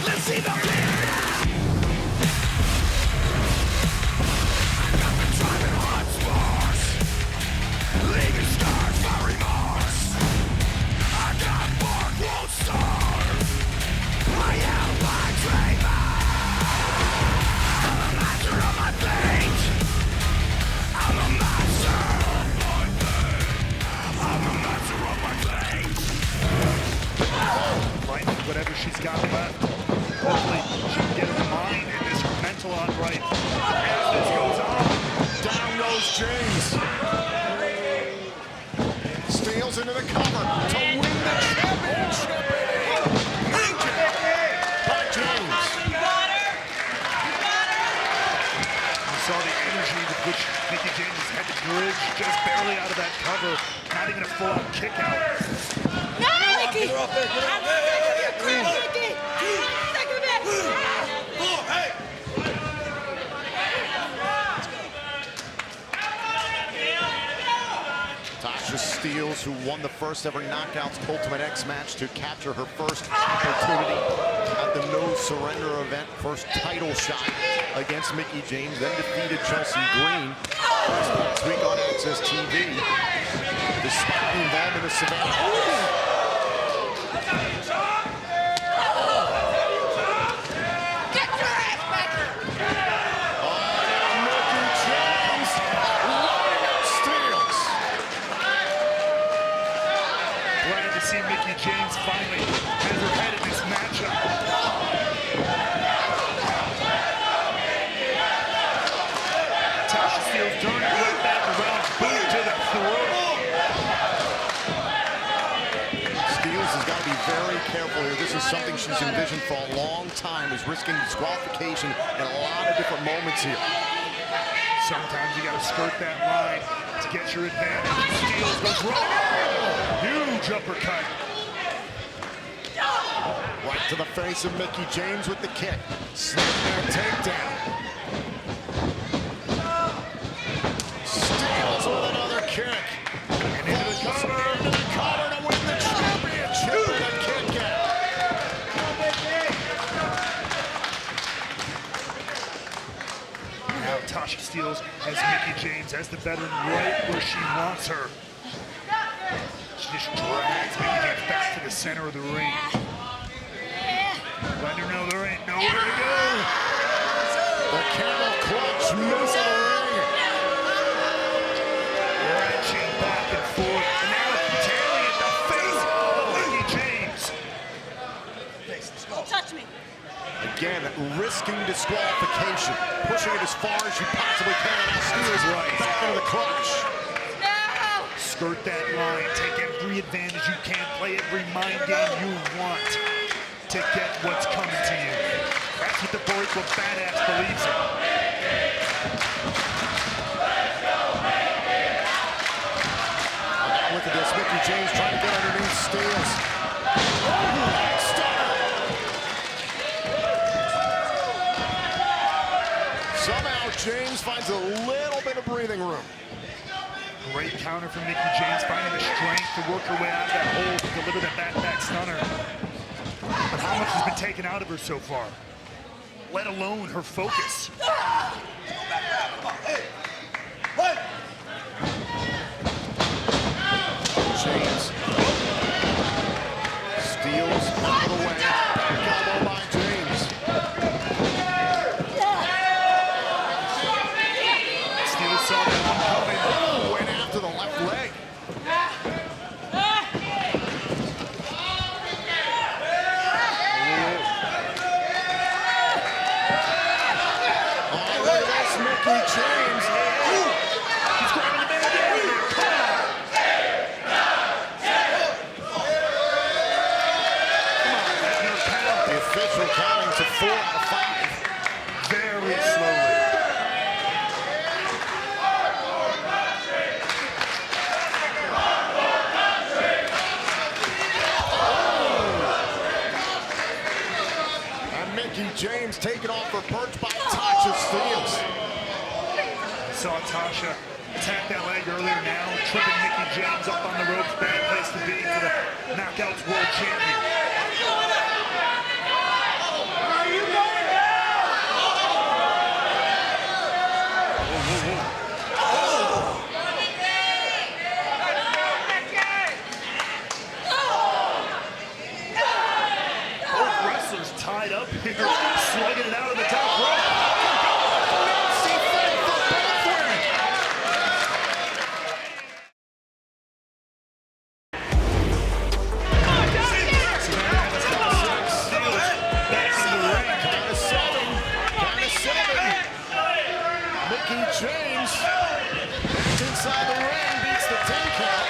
Let's see the fear now. I got the driving hot spots, leaving scars for remorse. I got bark, won't starve. I am my dreamer. I'm a master of my fate. I'm a master of my fate. I'm a master of my fate. Right, whatever she's got left. Hopefully she can get her mind and this mental on right. As this goes on, down goes James. Steelz into the cover to win the championship. By James. You saw the energy with which Mickie James had to bridge just barely out of that cover. Not even a full-out kick out. No, Mickie! I'm sick of your crap, Mickie! I'm sick of it! Hey! Tasha Steelz, who won the first ever Knockouts Ultimate X match to capture her first opportunity at the No Surrender event. First title shot against Mickie James, then defeated Chelsea Green last week on Access TV. Despite the involvement of Savannah. See Mickie James finally has her head in this matchup. Tasha Steelz turning right back around, boot to the throat. Steelz has got to be very careful here. This is something she's envisioned for a long time, is risking disqualification in a lot of different moments here. Sometimes you got to skirt that line to get your advantage. Steelz goes right. Huge uppercut. Right to the face of Mickie James with the kick. Snapmare takedown. Steelz with another kick. And into the cover. Into the cover to win the championship with a kick out. Now Tasha Steelz has Mickie James as the veteran right where she wants her. She just drags Mickie James back to the center of the ring. Let her know there ain't nowhere to go. The camel clutch moves the ring. Wrenching back and forth. And now tailing in the face of Mickie James. Don't touch me. Again, risking disqualification. Pushing it as far as you possibly can. Now Steelz right back into the clutch. Skirt that line, take every advantage you can, play every mind game you want to get what's coming to you. That's what the Boricua Badass believes in. Look at this, Mickie James trying to get underneath Steelz. Somehow James finds a little bit of breathing room. Great counter from Mickie James, finding the strength to work her way out of that hole to deliver the back stunner. But how much has been taken out of her so far? Let alone her focus. James. Steelz out of the way. Back elbow by James. Steelz saw that one coming. Oh, went after the left leg. Oh, look at this, Mickie James. He's grabbing the man again. The official counting to 4 out of 5. Very slowly. And Mickie James taken off her perch by Tasha Steelz. Saw Tasha attack that leg earlier now, tripping Mickie James up on the ropes. Bad place to be for the Knockouts World Champion. here, slugging it out of the top rope. James inside the ring beats the 10 count.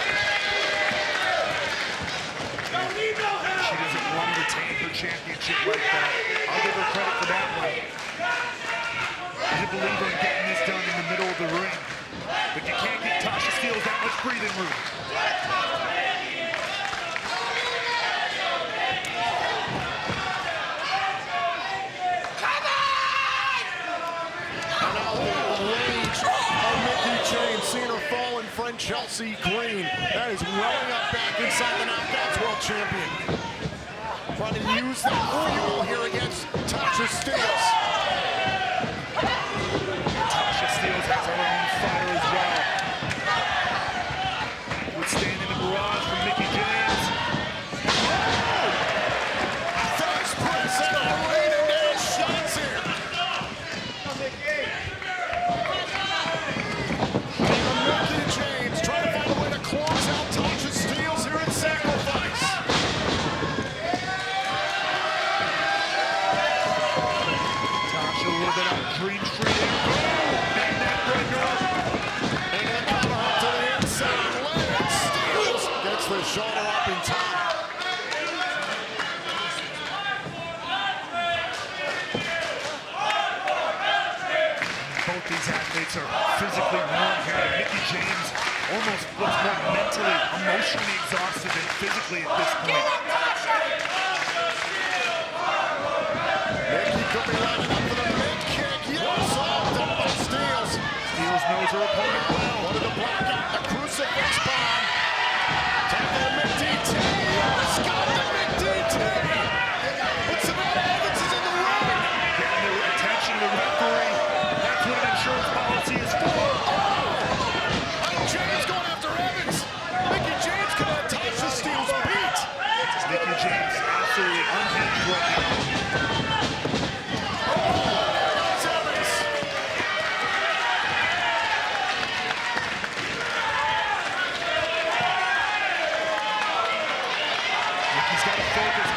She doesn't want to retain her championship like that. I'll give her credit for that one. She's a believer in getting this done in the middle of the ring. But you can't get Tasha Steelz that much breathing room. Seeing her fallen friend Chelsea Green. That is welling up back inside the Knockouts World Champion. Trying to use that fuel here against Tasha Steelz. Tasha Steelz has her own fire as well. Withstanding the barrage from Mickie James. First press and raining down shots here. Dream Street. Bang that breaker. And the cover up to the inside. Leonard Steelz gets the shoulder up in time. Both these athletes are physically worn here. Mickie James almost looks more mentally, emotionally exhausted than physically at this point. Mickie could be lining up for the mid-kick. Yes, oh, done by Steelz. Steelz knows her opponent well. Wanted to block out the crucifix bomb. Take the mid-DT. Yes, got the mid-DT. But Savannah Evans is in the ring. Getting the attention of the referee. That's what an insurance policy is for. James going after Evans. Mickie James could have Tasha Steelz beat. Mickie James absolutely unhinged right now.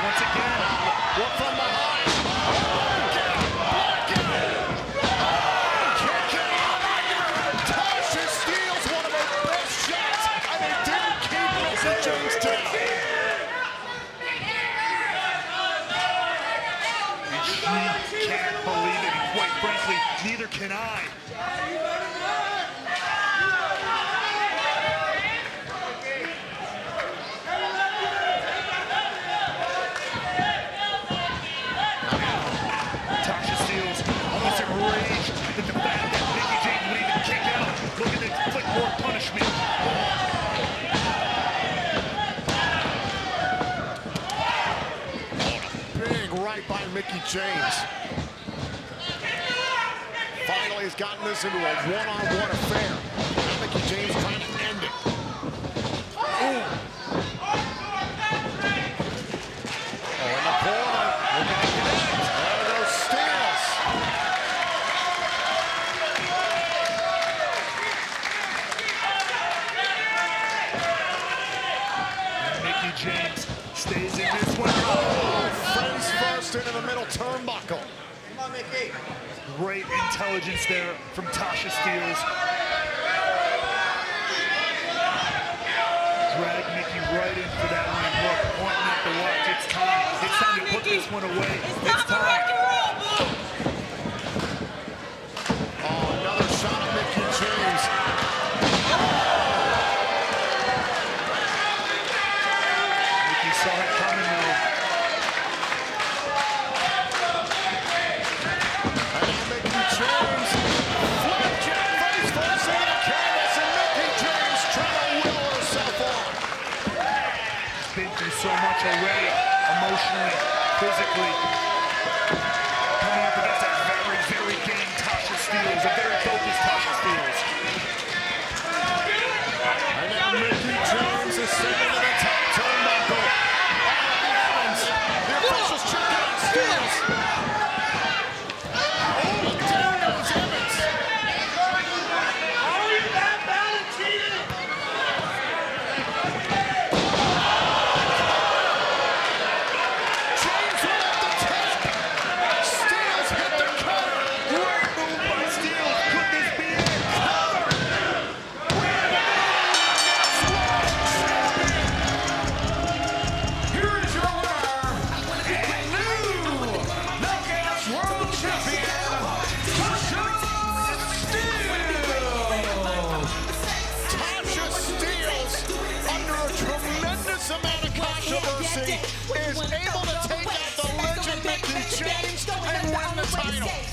Once again, what from behind? Tasha Steelz one of her best shots, and they didn't keep Mickie James down. And she can't believe it, and quite frankly, neither can I. That the fact that Mickie James would even kick out, looking to inflict more punishment. Big right by Mickie James. Finally has gotten this into a one-on-one affair. Now Mickie James trying to end it. Oh, in the corner. Looking to connect. There goes Steelz. James stays in this one. Oh, face first into the middle turnbuckle. Come on, Mickie. Great intelligence there from Tasha Steelz. Drag Mickie right in for that line. Look, pointing at the watch. It's time. It's time to put this one away. It's time. Oh, another shot at Mickie James. Saw it coming though. And now Mickie James. Flapjack face first into the canvas, and Mickie James trying to will herself on. She's been through so much already, emotionally, physically. Coming up against a very, very game Tasha Steelz, a very focused Tasha Steelz. And now Mickie James is sitting to the top turnbuckle. The officials check out Steelz.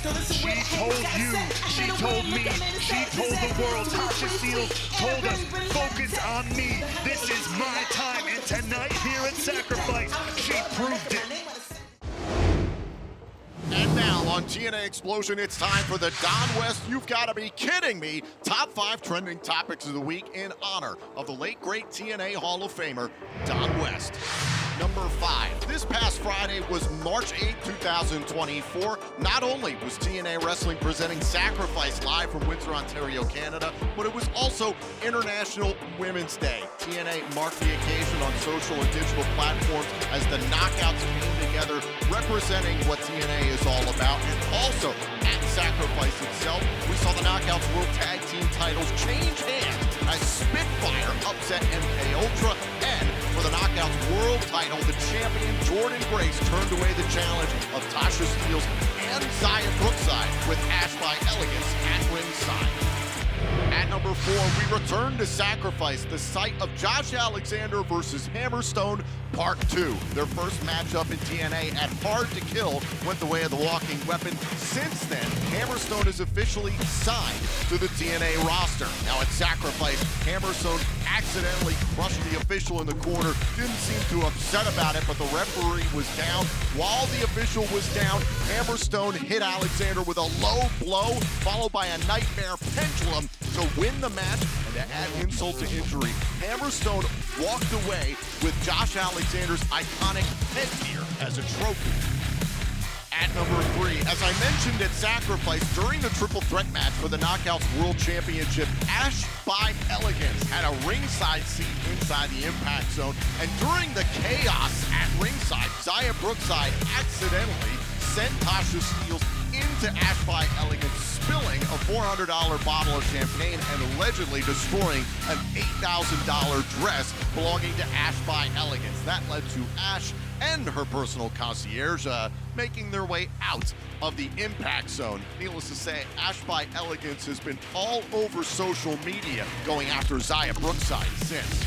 She told you, she told me, she told the world. Tasha Steelz told us, focus on me. This is my time. And tonight here at Sacrifice, she proved it. And now on TNA Xplosion, it's time for the Don West You've Gotta Be Kidding Me Top 5 Trending Topics of the Week in honor of the late great TNA Hall of Famer, Don West. Number 5. This past Friday was March 8, 2024. Not only was TNA Wrestling presenting Sacrifice live from Windsor, Ontario, Canada, but it was also International Women's Day. TNA marked the occasion on social and digital platforms as the Knockouts came together, representing what TNA is all about. And also at Sacrifice itself, we saw the Knockouts World Tag Team titles change hands as Spitfire upset MK Ultra, and for the Knockouts World title, the champion Jordynne Grace turned away the challenge of Tasha Steelz and Gia Brookside with Ash by Elegance at ringside. At number 4, we return to Sacrifice, the site of Josh Alexander versus Hammerstone Part 2. Their first matchup in TNA at Hard to Kill went the way of the walking weapon. Since then, Hammerstone is officially signed to the TNA roster. Now at Sacrifice, Hammerstone accidentally crushed the official in the corner. Didn't seem too upset about it, but the referee was down. While the official was down, Hammerstone hit Alexander with a low blow, followed by a nightmare pendulum to win the match. And to add insult to injury, Hammerstone walked away with Josh Alexander's iconic headgear as a trophy. At number 3, as I mentioned at Sacrifice, during the triple threat match for the Knockouts World Championship, Ash by Elegance had a ringside seat inside the impact zone, and during the chaos at ringside, Gia Brookside accidentally sent Tasha Steelz into Ash by Elegance, spilling a $400 bottle of champagne and allegedly destroying an $8,000 dress belonging to Ash by Elegance. That led to Ash and her personal concierge making their way out of the impact zone. Needless to say, Ash by Elegance has been all over social media going after Gia Brookside since.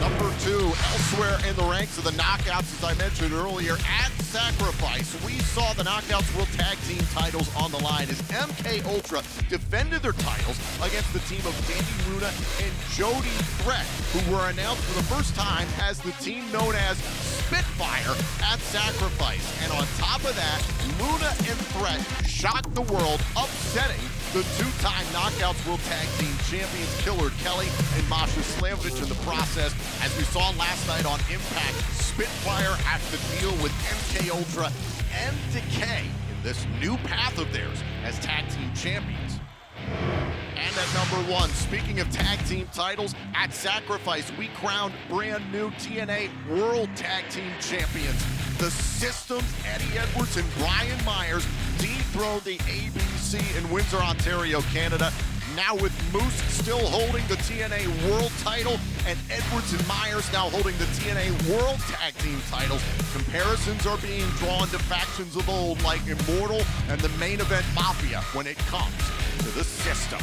Number 2, elsewhere in the ranks of the Knockouts, as I mentioned earlier, at Sacrifice, we saw the Knockouts World Tag Team titles on the line as MK Ultra defended their titles against the team of Danny Luna and Jody Threat, who were announced for the first time as the team known as Spitfire at Sacrifice. And on top of that, Luna and Threat shocked the world, upsetting the 2-time Knockouts World Tag Team Champions Killer Kelly and Masha Slamovich in the process. As we saw last night on Impact, Spitfire has to deal with MK Ultra and Decay in this new path of theirs as tag team champions. And at number 1, speaking of tag team titles, at Sacrifice, we crowned brand new TNA World Tag Team Champions. The Systems, Eddie Edwards and Brian Myers, dethroned the ABC in Windsor, Ontario, Canada. Now with Moose still holding the TNA World title and Edwards and Myers now holding the TNA World Tag Team titles, comparisons are being drawn to factions of old like Immortal and the Main Event Mafia when it comes to the System.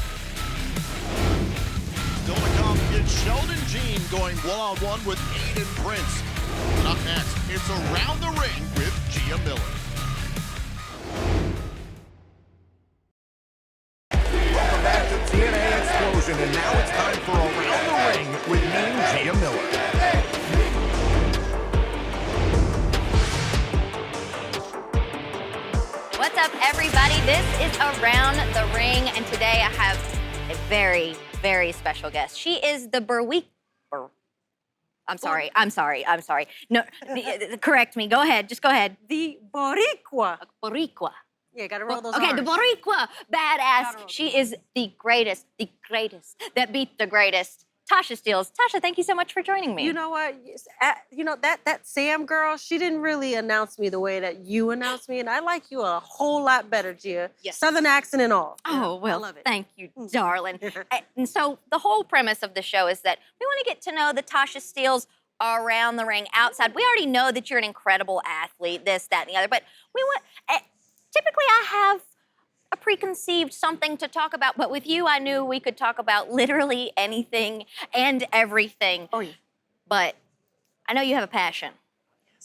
Still to come is Sheldon Jean going one-on-one with Aiden Prince. And up next, it's Around the Ring with Gia Miller. Welcome back to TNA Xplosion, and now it's time for Around the Ring with me, Gia Miller. What's up, everybody? This is Around the Ring, and today I have a very, very special guest. She is the I'm sorry. No, correct me. Go ahead. Just go ahead. The Boricua. Boricua. Yeah, gotta roll those Okay, R's. the Boricua. Badass. roll She is the greatest that beat the greatest. Tasha Steelz. Tasha, thank you so much for joining me. You know what? That Sam girl, she didn't really announce me the way that you announced me, and I like you a whole lot better, Gia. Yes. Southern accent and all. Oh, well, I love it. thank you, darling. And so the whole premise of the show is that we want to get to know the Tasha Steelz around the ring, outside. We already know that you're an incredible athlete, this, that, and the other, but we want, typically I have a preconceived something to talk about, but with you, I knew we could talk about literally anything and everything. Oh, yeah. But I know you have a passion.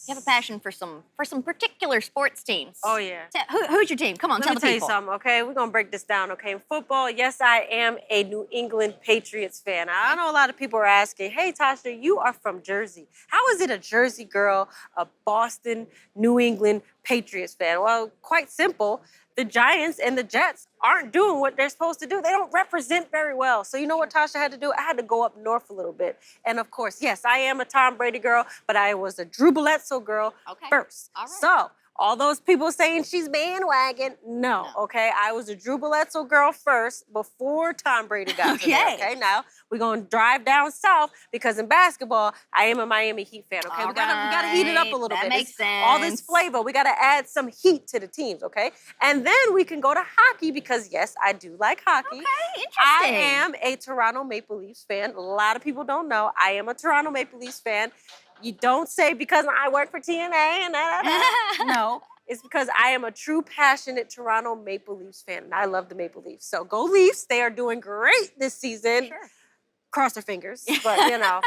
You have a passion for some particular sports teams. Oh, yeah. Who's your team? Come on, Let tell me the tell you people. something, okay? We're going to break this down, okay? In football, yes, I am a New England Patriots fan. I know a lot of people are asking, hey, Tasha, you are from Jersey. How is it a Jersey girl, a Boston, New England Patriots fan? Well, quite simple. The Giants and the Jets aren't doing what they're supposed to do. They don't represent very well. So you know what Tasha had to do? I had to go up north a little bit. And of course, yes, I am a Tom Brady girl, but I was a Drew Bledsoe girl first. All right. So all those people saying she's bandwagon, no, okay? I was a Drew Bledsoe girl first before Tom Brady got to there, okay? Now, we're going to drive down south because in basketball, I am a Miami Heat fan, okay? We gotta heat it up a little bit. That makes sense. All this flavor, we got to add some heat to the teams, okay? And then we can go to hockey because, yes, I do like hockey. Okay, I interesting. am a Toronto Maple Leafs fan. A lot of people don't know. I am a Toronto Maple Leafs fan. You don't say because I work for TNA and no, it's because I am a true passionate Toronto Maple Leafs fan, and I love the Maple Leafs. So go Leafs. They are doing great this season. Sure. Cross our fingers, but you know,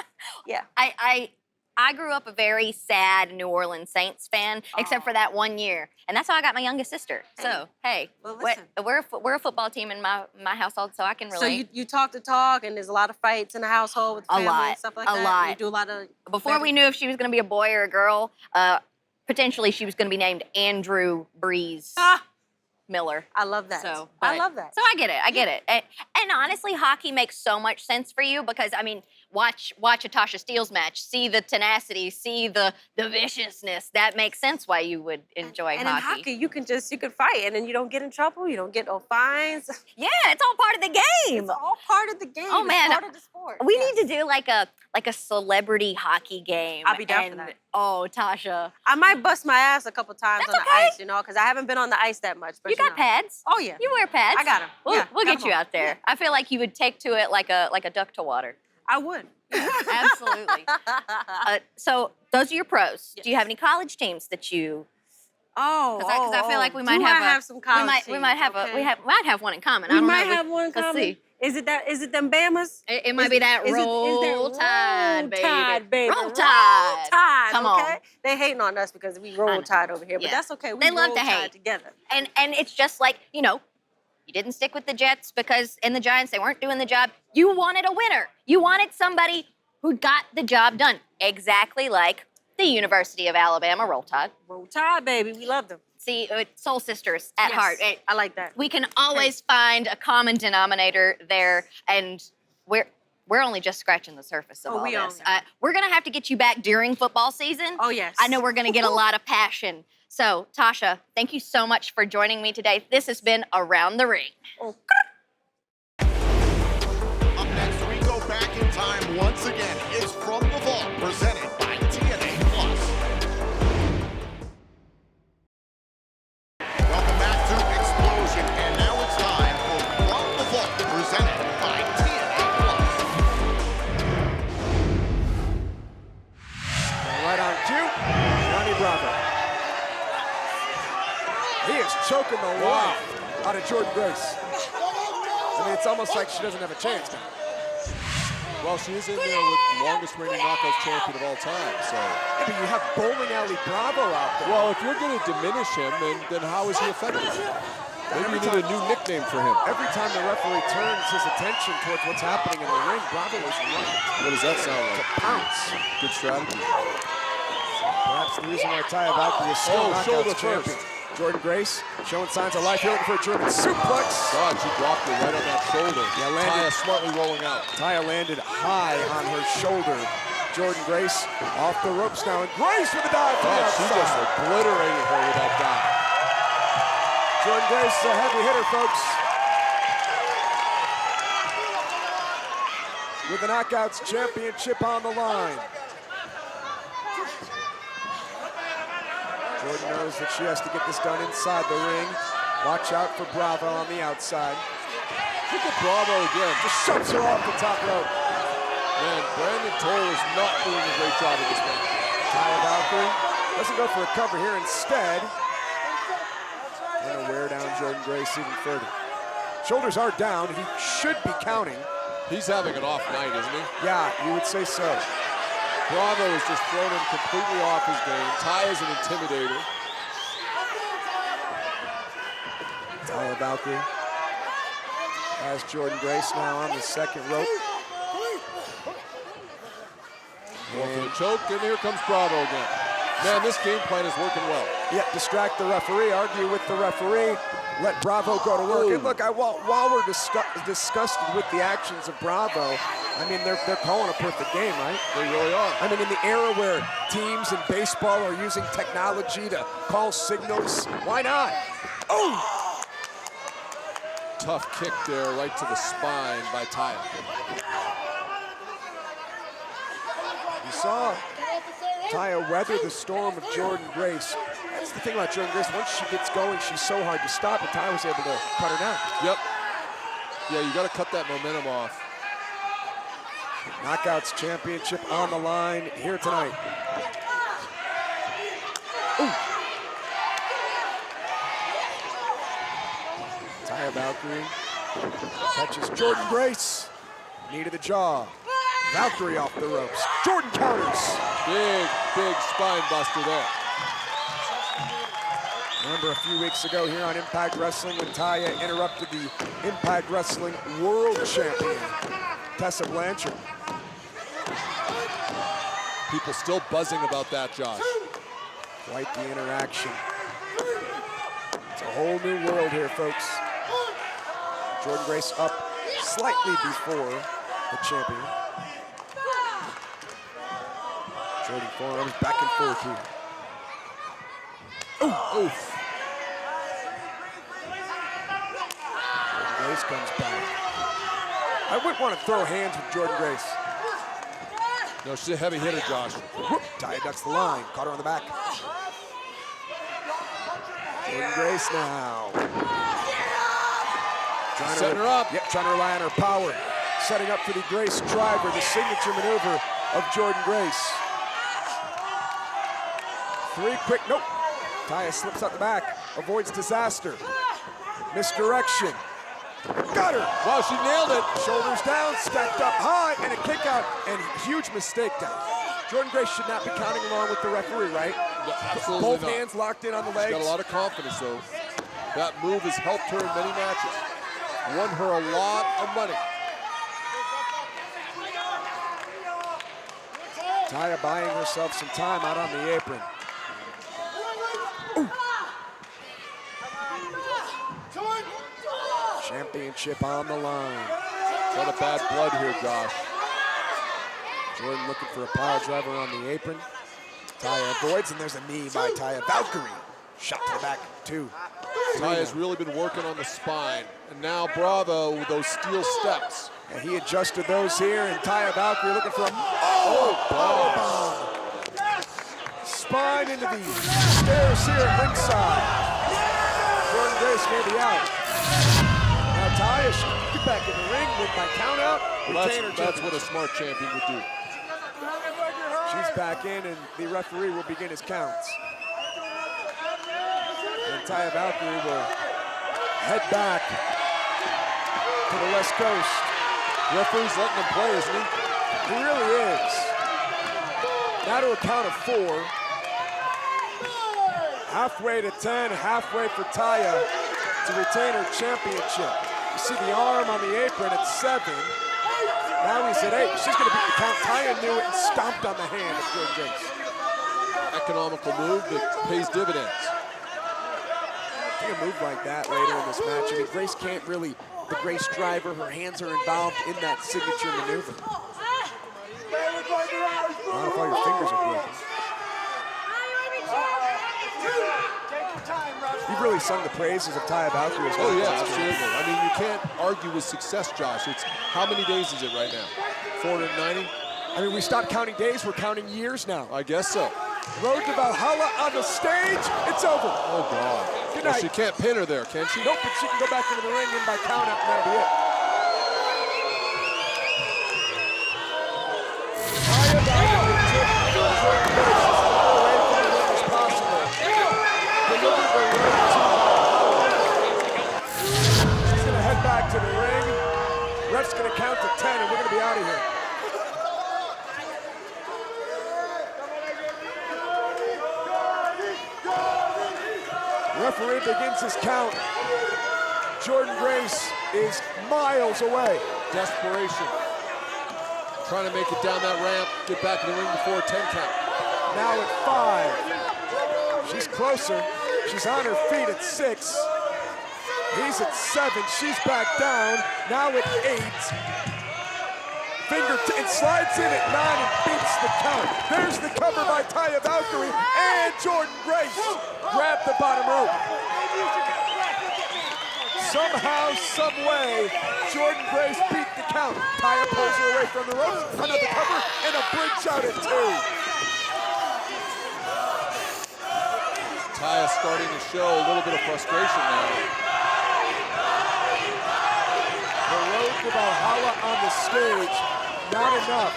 yeah. I grew up a very sad New Orleans Saints fan, except for that 1 year, and that's how I got my youngest sister. So hey, Well, listen. we're a football team in my household, so I can relate. So you talk the talk, and there's a lot of fights in the household with the family and stuff like that. A lot. You do a lot of Before we knew if she was going to be a boy or a girl, potentially she was going to be named Andrew Breeze Miller. I love that. So I love that. So I get it. And honestly, hockey makes so much sense for you because I mean, watch a Tasha Steelz match, see the tenacity, see the viciousness. That makes sense why you would enjoy and hockey. in hockey, you can fight, and then you don't get in trouble. You don't get no fines. Yeah, it's all part of the game. It's all part of the game. Oh, man. It's part of the sport. We Yes. need to do like a celebrity hockey game. I'll be down for that. Oh, Tasha, I might bust my ass a couple times That's on the okay. ice, you know, because I haven't been on the ice that much. But you got know. pads. Oh yeah. You wear pads. I got 'em. We'll Yeah, get got 'em you on. out there. Yeah. I feel like you would take to it like a duck to water. I would. Absolutely. So those are your pros. Yes. Do you have any college teams that you? Oh, Because I feel like we might Do have I have some college we might have teams, okay. might have one in common. I We don't might know. have one in let's common. see. Is it them Bamas? It might be that roll tide, baby. Roll Tide. Come on. Okay? They hating on us because we roll tide over here, but Yeah. that's okay. We They love roll to tide hate. together. And it's just like, you didn't stick with the Jets because in the Giants they weren't doing the job. You wanted a winner. You wanted somebody who got the job done. Exactly like the University of Alabama Roll Tide. Roll tide, baby. We love them. See, soul sisters at Yes. heart. I like that. We can always find a common denominator there, and we're only just scratching the surface of all we this. own We're gonna have to get you back during football season. Oh, yes. I know we're gonna get a lot of passion. So, Tasha, thank you so much for joining me today. This has been Around the Ring. Up next, we go back in time once again. It's From the Vault, presented by TNA Plus. Welcome back to Xplosion, and now it's time for From the Vault, presented by TNA Plus. Right on cue, Johnny Bravo. He is choking the life out of Jordynne Grace. I mean, it's almost like she doesn't have a chance now. Well, she is in there with the longest reigning knockouts champion of all time, so. Yeah, but you have Bowling Alley Bravo out there. Well, if you're going to diminish him, then how is he effective? Maybe you need a new nickname for him. Every time the referee turns his attention towards what's happening in the ring, Bravo is running What does that sound to like? pounce. Good strategy. Perhaps the reason why Taya Valkyrie is still Oh, shoulder knockouts champion. first. Jordynne Grace showing signs of life here, looking for a German suplex. God, she dropped her right on that shoulder. Yeah, landed. Taya smartly rolling out. Taya landed high on her shoulder. Jordynne Grace off the ropes now, and Grace with a dive from the God, she just outside. obliterated her with that dive. Jordynne Grace is a heavy hitter, folks. With the Knockouts Championship on the line. Jordynne knows that she has to get this done inside the ring. Watch out for Bravo on the outside. Look at Bravo again. Just shoves her off the top rope. Man, Brandon Toll is not doing a great job of this match. Taya Valkyrie doesn't go for a cover here. Instead, going to wear down Jordynne Grace even further. Shoulders are down. He should be counting. He's having an off night, isn't he? Yeah, you would say so. Bravo has just thrown him completely off his game. Taya's an intimidator. Taya Valkyrie has Jordynne Grace now on the second rope. Going for the choke, and here comes Bravo again. Man, this game plan is working well. Yeah, distract the referee, argue with the referee, let Bravo go to work. Ooh. And look, while we're disgusted with the actions of Bravo, I mean, they're calling a perfect game, right? They really are. I mean, in the era where teams in baseball are using technology to call signals, why not? Oh! Tough kick there, right to the spine by Taya. You saw Taya weather the storm of Jordynne Grace. That's the thing about Jordynne Grace. Once she gets going, she's so hard to stop, and Taya was able to cut her down. Yep. Yeah, you got to cut that momentum off. Knockouts championship on the line here tonight. Ooh. Taya Valkyrie catches Jordynne Grace. Knee to the jaw. Valkyrie off the ropes. Jordynne counters. Big spine buster there. Remember a few weeks ago here on Impact Wrestling when Taya interrupted the Impact Wrestling World Champion, Tessa Blanchard. People still buzzing about that, Josh. Quite the interaction. It's a whole new world here, folks. Jordynne Grace up slightly before the champion. Jordynne forearms back and forth here. Ooh. Oof. Jordynne Grace comes back. I wouldn't want to throw hands with Jordynne Grace. No, she's a heavy hitter, Josh. Whoop. Taya ducks the line, caught her on the back. Jordynne Grace now. Setting her up. Yep, trying to rely on her power. Setting up for the Grace driver, the signature maneuver of Jordynne Grace. Three quick, nope. Taya slips out the back, avoids disaster. Misdirection. Got her. Wow, she nailed it. Shoulders down, stacked up high, and a kick out, and huge mistake down. Jordynne Grace should not be counting along with the referee, right? No, absolutely Both not. hands locked in on the legs. She's got a lot of confidence, though. That move has helped her in many matches. Won her a lot of money. Taya buying herself some time out on the apron. Ooh. Championship on the line. A lot of bad blood here, Josh. Jordynne looking for a power driver on the apron. Taya avoids, and there's a knee by Taya Valkyrie. Shot to the back, two. Taya's really been working on the spine. And now Bravo with those steel steps. And he adjusted those here, and Taya Valkyrie looking for a bomb. Spine into the stairs here at ringside. Jordynne Grace may be out. Now Taya should get back in the ring, win by count out. That's what a smart champion would do. She's back in, and the referee will begin his counts. And Taya Valkyrie will head back to the West Coast. Referee's letting him play, isn't he? He really is. Now to a count of 4. Halfway to 10, halfway for Taya to retain her championship. You see the arm on the apron at 7. Now he's at 8. She's going to beat the count. Taya knew it and stomped on the hand of Jordynne Grace. Economical move that pays dividends. I think a move like that later in this match. I mean, Grace can't really, the Grace driver, her hands are involved in that signature maneuver. Not if all your fingers are broken. You've really sung the praises of Taya Valkyrie as well. Oh, yeah, absolutely. I mean, you can't argue with success, Josh. It's how many days is it right now? 490? I mean, we stopped counting days. We're counting years now. I guess so. Road to Valhalla on the stage. It's over. Oh, God. Good Well, night. she can't pin her there, can she? Nope, but she can go back into the ring and by count out, and that'll be it. Taya Valkyrie took Jordynne Grace as far away from the ring as possible. Delivered the road to Valhalla. She's going to head back to the ring. Ref's going to count to 10, and we're going to be out of here. Referee begins his count. Jordynne Grace is miles away. Desperation. Trying to make it down that ramp, get back in the ring before a 10 count. Now at 5. She's closer. She's on her feet at 6. He's at 7. She's back down. Now at 8. It slides in at 9 and beats the count. There's the cover by Taya Valkyrie, and Jordynne Grace grabbed the bottom rope. Somehow, some way, Jordynne Grace beat the count. Taya pulls her away from the ropes, another cover, and a bridge out at 2. Taya starting to show a little bit of frustration now. The road to Valhalla on the stage, not enough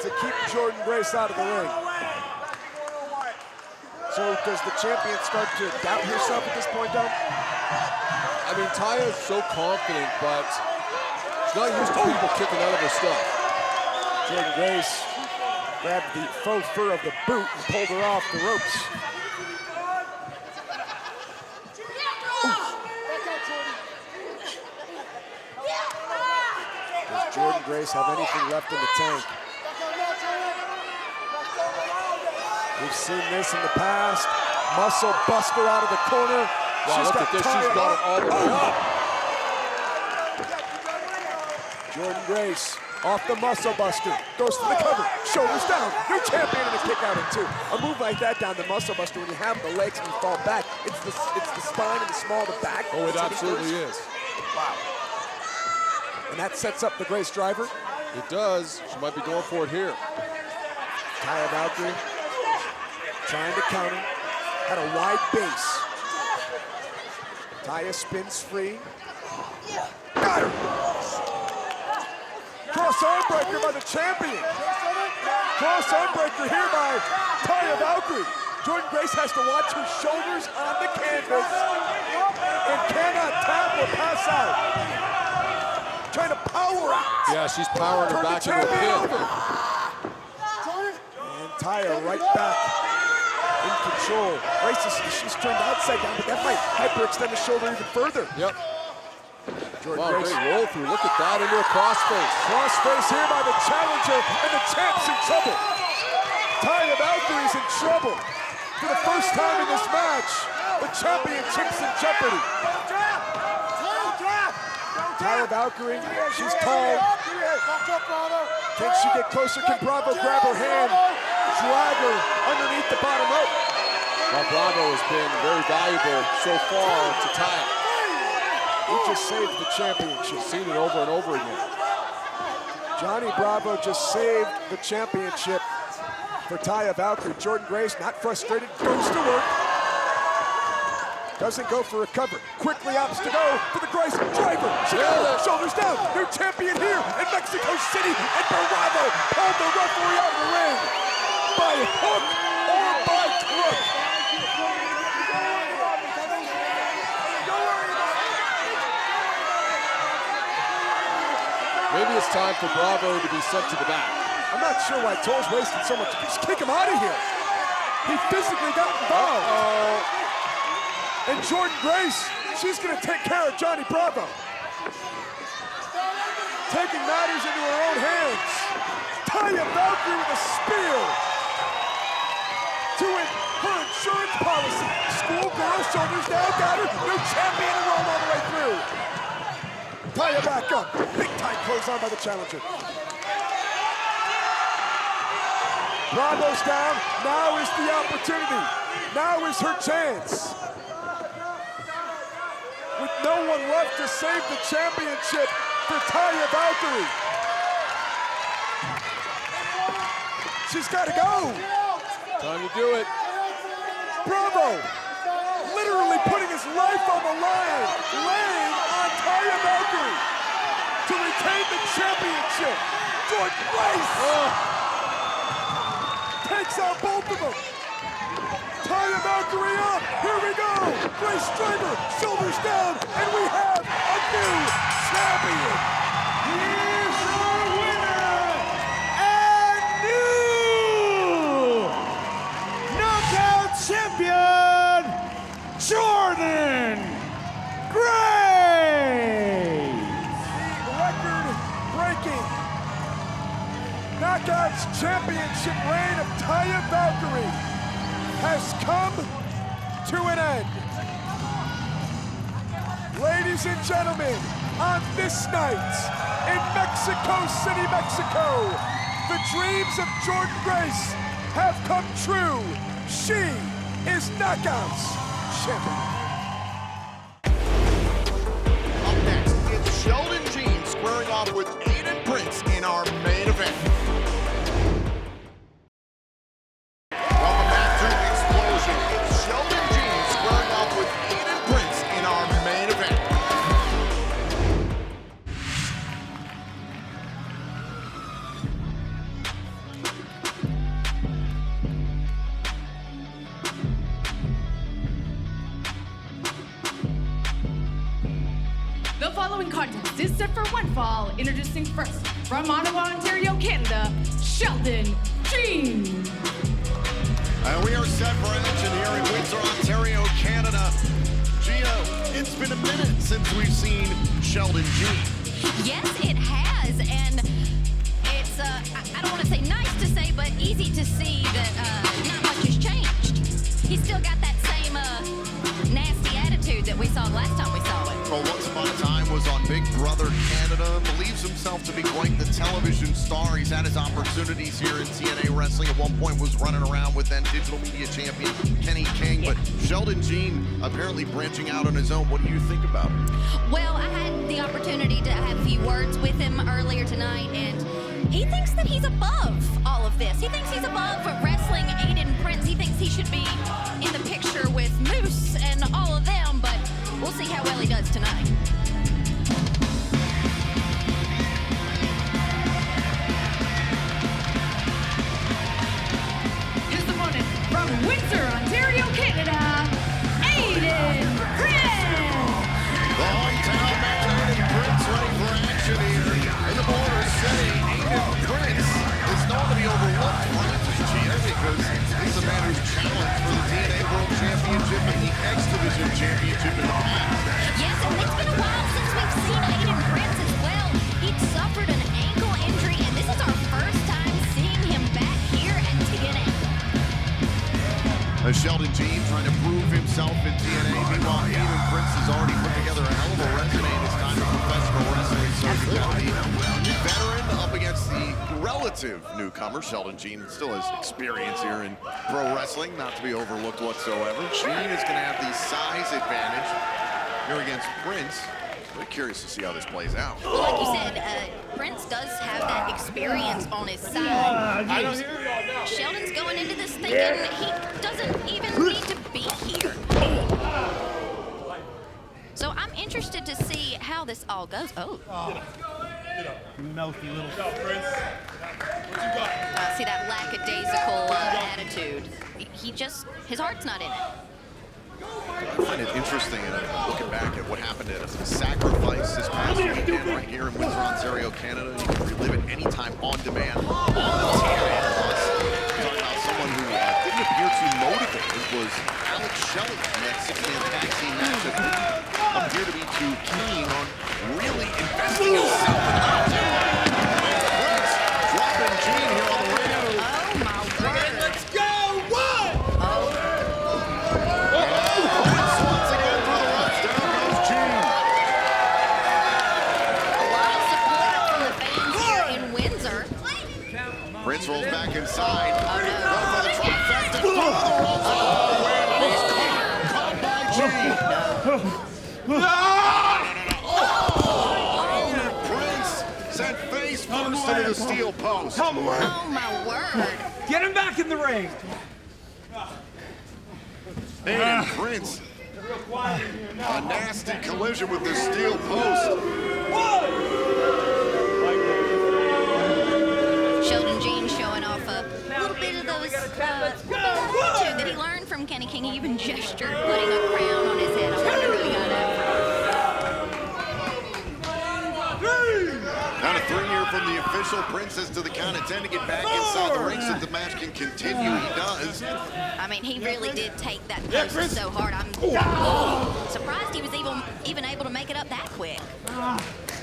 to keep Jordynne Grace out of the ring. So does the champion start to doubt herself at this point, Dom? I mean, Taya is so confident, but she's not used to people kicking out of her stuff. Jordynne Grace grabbed the faux fur of the boot and pulled her off the ropes. Does Jordynne Grace have anything left in the tank? We've seen this in the past. Muscle buster out of the corner. Wow, look at this, she's got it all the way up. Jordynne Grace off the muscle buster, goes to the cover, shoulders down, new champion and a kick out at 2. A move like that down the muscle buster, when you have the legs and you fall back, it's the spine and the small of the back. Oh, it absolutely is. Wow. And that sets up the Grace driver. It does. She might be going for it here. Taya Valkyrie trying to counter, had a wide base. Taya spins free. Got her! Cross arm breaker by the champion. Cross arm breaker here by Taya Valkyrie. Jordynne Grace has to watch her shoulders on the canvas and cannot tap or pass out. Trying to power out. Yeah, she's powering her back into a pin. And Taya right back in control. Grace she's turned outside down, but that might hyperextend the shoulder even further. Yep. Jordynne Wow, Grace. great roll through. Look at that into a crossface. Crossface here by the challenger, and the champ's in trouble. Taya Valkyrie's in trouble. For the first time in this match, the championship's in jeopardy. Taya Valkyrie, she's tall. Can she get closer? Can Bravo grab her hand, drag her underneath the bottom rope? Well, Bravo has been very valuable so far to Taya. He just saved the championship. Seen it over and over again. Johnny Bravo just saved the championship for Taya Valkyrie. Jordynne Grace, not frustrated, goes to work. Doesn't go for a cover. Quickly opts to go for the Grace driver. She got her, shoulders down. New champion here in Mexico City. And Bravo pulled the referee out of the ring by hook or by crook. Maybe it's time for Bravo to be sent to the back. I'm not sure why Toll's wasted so much. Just kick him out of here. He physically got involved. And Jordynne Grace, she's gonna take care of Johnny Bravo. Taking matters into her own hands. Taya Valkyrie with a spear. To her insurance policy. Schoolgirl, shoulders down, got her. New champion and rolled all the way through. Taya back up. Big time close on by the challenger. Bravo's down. Now is the opportunity. Now is her chance. With no one left to save the championship for Taya Valkyrie. She's got to go. Time to do it. Bravo, literally putting his life on the line, laying on Taya Valkyrie to retain the championship. Jordynne Grace takes out both of them. Taya Valkyrie up, here we go. Grace driver, shoulders down, and we have a new champion. Here's your winner and new knockout champion, Jordynne Jordynne Grace. The record-breaking Knockouts Championship reign of Taya Valkyrie has come to an end. Ladies and gentlemen, on this night in Mexico City, Mexico, the dreams of Jordynne Grace have come true. She is Knockouts champion. Up next, it's Sheldon Jean squaring off with Aiden Prince in our main event. Welcome back to Xplosion. It's Sheldon Jean squaring off with Aiden Prince in our main event. The following contest is set for one fall. Introducing first, from Ottawa, Ontario, Canada, Sheldon Jean. And we are set for action here in Windsor, Ontario, Canada. Gia, it's been a minute since we've seen Sheldon Jean. Yes, it has, and it's, I don't want to say nice to say, but easy to see that not much has changed. He's still got that same nasty attitude that we saw last time we saw it. Well, once upon a time was on Big Brother Canada, believes himself to be quite the television star. He's had his opportunities here in TNA Wrestling. At one point was running around with then digital media champion Kenny King, but Sheldon Jean apparently branching out on his own. What do you think about it? Well, I had the opportunity to have a few words with him earlier tonight, and he thinks that he's above all of this. He thinks he's above wrestling Aiden Prince. He thinks he should be in the picture with Moose and all of them, but we'll see how well he does tonight. His opponent from Windsor, Ontario, Canada, Aiden Prince. The hometown man, Aiden Prince, ready for action here in the Border City. Aiden Prince is known to be overlooked, Gia, because he's a man who's challenged for the TNA World Championship and the X Division Championship in the past. Yes, and it's been a while since we've seen Aiden Prince as well. He'd suffered an ankle injury, and this is our first time seeing him back here at TNA. Sheldon Jean trying to prove himself in TNA. Meanwhile, Aiden Prince has already put together a hell of a resume in his time in professional wrestling. So he's got the veteran up against the relative newcomer. Sheldon Jean still has experience here in pro wrestling, not to be overlooked whatsoever. Jean is going to have the size advantage here against Prince. Really curious to see how this plays out. Well, like you said, Prince does have that experience on his side. Sheldon's going into this thinking he doesn't even need to be here. So I'm interested to see how this all goes. Oh. Mouthy little. See that lackadaisical attitude. His heart's not in it. I find it interesting looking back at what happened at a sacrifice this past weekend right here in Windsor, Ontario, Canada. You can relive it anytime on demand on the TNA Plus. Talking about someone who didn't appear too motivated was Alex Shelley in that six-man tag team match that didn't appear to be too keen on really investing himself in the match. Prince dropping Jean here on the radio. Oh my word. Let's go! One! Once again through the ropes, down goes Jean. A lot of support from the fans here in Windsor. Prince rolls back inside. Oh no. Go for the trifecta. Through the ropes. Oh, where he's caught by Jean. Prince sent face first into the steel post. Come on! Oh my word. Get him back in the ring! Aiden Prince. A nasty collision with the steel post. Sheldon Jean showing off a little bit of those attitude that he learned from Kenny King. He even gestured putting a crown on his head. I wonder who he got that from. Down to 3 here for from the official. Prince says to the count of 10 to get back inside the ring so the match can continue. He does. I mean, he really did take that post so hard. I'm surprised he was even able to make it up that quick.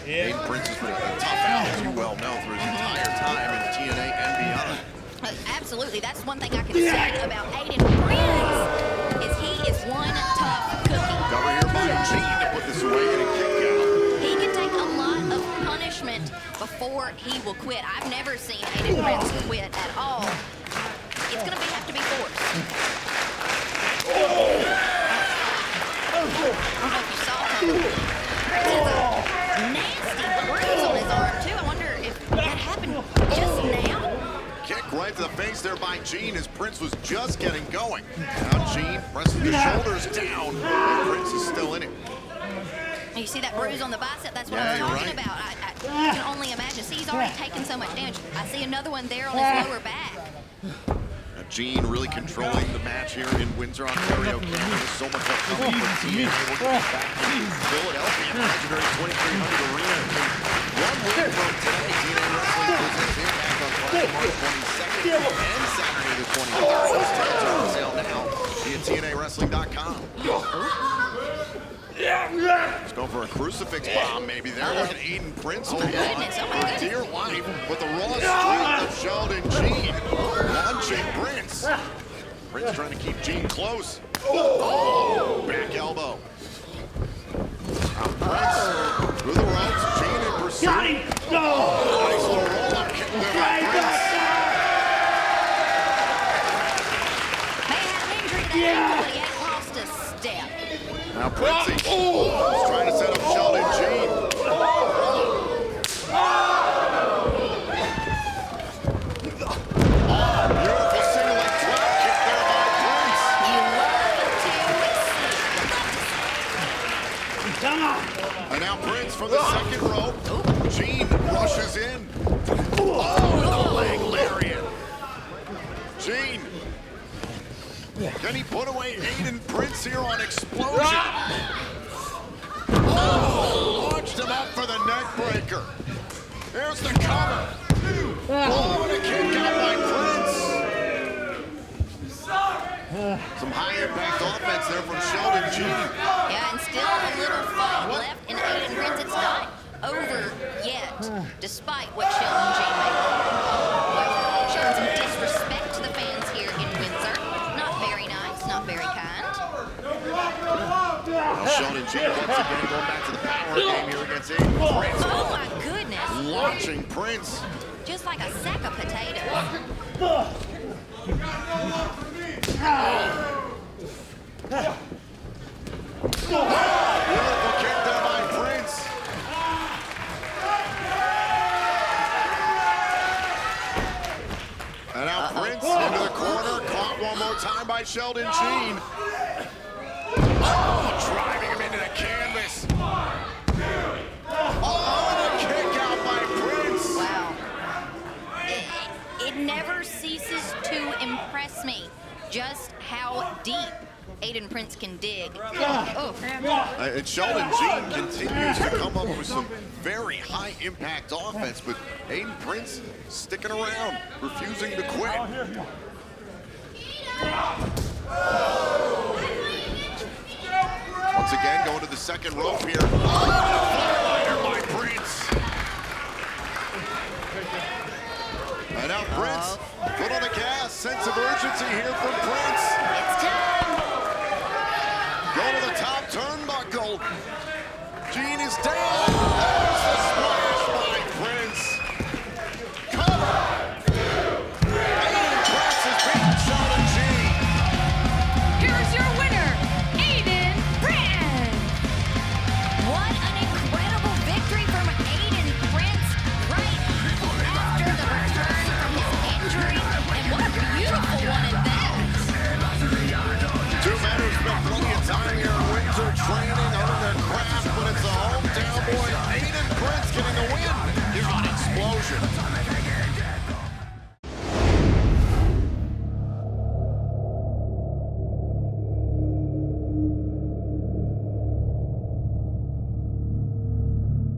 Aiden Prince has been a tough out, as you well know, through his entire time in TNA and beyond. Absolutely, that's one thing I can say about Aiden Prince, is he is one tough cookie. Cover here by Jean to put this away in a kick out. He can take a lot of punishment before he will quit. I've never seen Aiden Prince quit at all. It's going to have to be forced. I don't know if you saw him. Prince has a nasty bruise on his arm, too. I wonder if that happened just now. Kick right to the face there by Jean as Prince was just getting going. Now Jean presses the shoulders down, and Prince is still in it. You see that bruise on the bicep? That's what I'm talking about. I can only imagine. See, he's already taken so much damage. I see another one there on his lower back. Jean really controlling the match here in Windsor, Ontario. There's so much upcoming for TNA. We'll get back to Philadelphia, legendary 2300 Arena. 1 week from today, TNA Wrestling presents Impact on Friday, March 22nd and Saturday the 23rd. Those tickets are on sale now via TNAWrestling.com. Let's go for a crucifix bomb, maybe there. Look at Aiden Prince hold on for dear life with the raw streak of Sheldon Jean launching Prince. Prince trying to keep Jean close. Back elbow. Prince through the ropes. Jean in pursuit. Nice little roll-up kick there by Prince. May have an injury there, but he ain't lost a step. Now Prince is trying to set up Sheldon Jean. Beautiful single leg drop kick there by Prince. And now Prince from the second rope. Jean rushes in. Oh, the leg lariat. Jean. Can he put away Aiden Prince here on Xplosion? Oh, launched him up for the neck breaker. Here's the cover. Oh, and a kick out by Prince. Some high impact offense there from Sheldon Jean. Yeah, and still a little fight left in Aiden Prince. It's not over yet, despite what Sheldon Jean may do. Showing some disrespect to the fans here in Windsor. Not very nice, not very kind. Now Sheldon Jean once again going back to the power game here against Aiden Prince. Oh my goodness. Launching Prince. Just like a sack of potatoes. Beautiful kick there by Prince. And now Prince into the corner, caught one more time by Sheldon Jean. Oh, driving him into the canvas. Oh, and a kick out by Prince. Wow. It never ceases to impress me just how deep Aiden Prince can dig. Oh. And Sheldon Jean continues to come up with some very high impact offense, but Aiden Prince sticking around, refusing to quit. Once again, going to the second rope here. Oh, flatliner by Prince. And now Prince, foot on the gas, sense of urgency here from Prince. It's time. Go to the top turnbuckle. Jean is down.